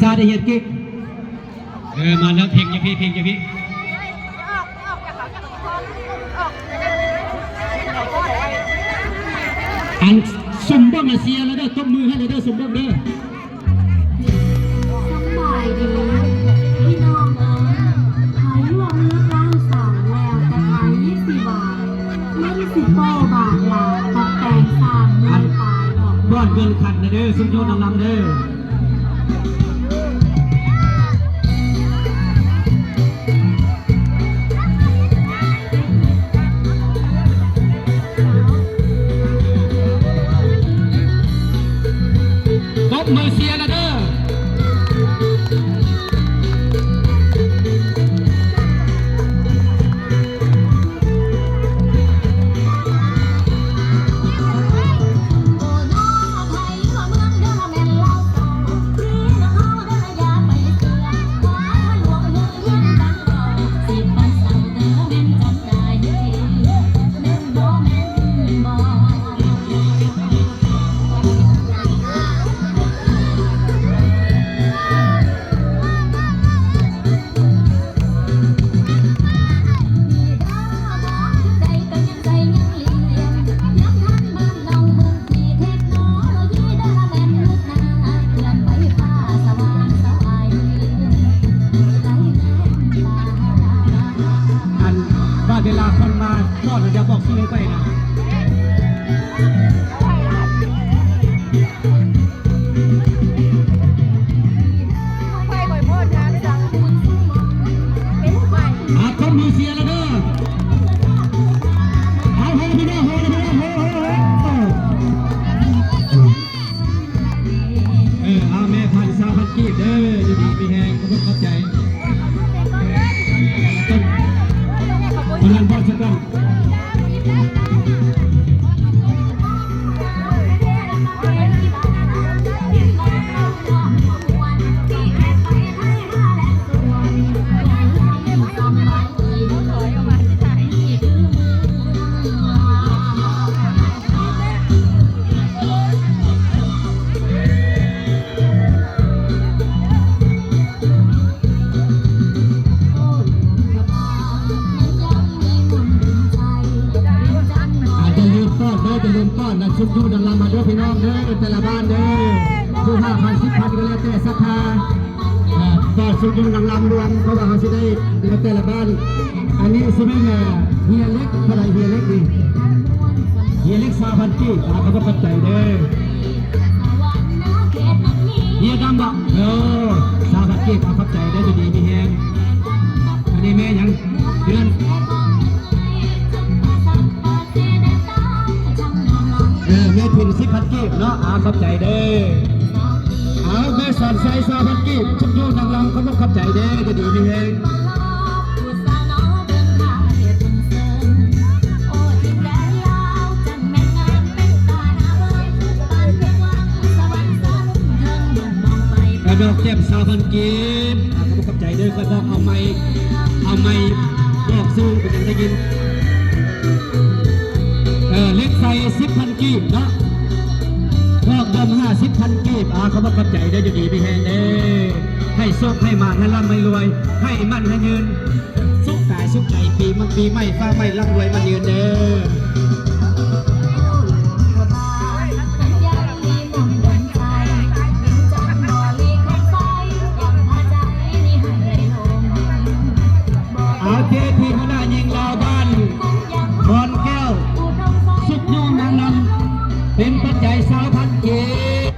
ซาได้เห็นกิ๊กมาแล้วเพลงอย่างพี่อันสมบัติเสียแล้วเด้อต้มมือให้เลยเด้อสมบัติเด้อสบายดีพี่น้องเอ๋ยขายรวมเลือกร่างสองแล้วแต่ขาย20 บาทเล่น10 โป้บาทหลาตกแต่งสร้างเงินตายดอกบ้านเกินขัดนะเด้อสุดยอดนำเด้อมือเสียนะเด้อเวลาคนมาก็จะบอกชื่อไปนะคนมีเสียแล้วเด้อเอาโหพี่น้องโหเอาแม่พันสาวพันกีบเด้อดีๆมีแหงขอบคุณเข้าใจพลังบอลสักกันจะลืมก้อนนะชุดยูดังลำมาด้วยพี่น้องเด้อแต่ละบ้านเด้อผู้5,000 10,000ก็แล้วแต่ศรัทธาก้อนชุดยูดังลำรวมเพราะว่าเขาจะได้แต่ละบ้านอันนี้ใช่ไหมเฮียเล็กเท่าไรเฮียเล็กดิเฮียเล็ก3,000 กีบเขาก็ปัจจัยเด้อเฮียดำบอก3,000 กีบเขาปัจจัยได้จะดีมีแหงอันนี้แม่ยังเดือนแม่ทุน10,000 กีบเนาะเข้าใจเด้อแม่สอนใส่3,000 กีบชุดยูนางรำเขาต้องเข้าใจเด้อจะดีมีแหงดอกเจ็บ3,000 กีบเขาต้องเข้าใจเด้อก็ต้องเอาไม้บอกสู้เป็นยังได้ยินเล็กใส่10,000 กีบเนาะพอกดม50,000 กีบเขาบอกเข้าใจได้จะดีไปแห่งเด้ให้โชคให้มาให้ร่ำให้รวยให้มั่นให้ยืนสุขกายสุขใจปีมันปีไม่ฟ้าไม่ร่ำรวยมันยืนเด้อเจพีพนายิงลาวบ้านบอลแก้วสุดยอดนางนำเป็นปัจจัย3,000 กีบ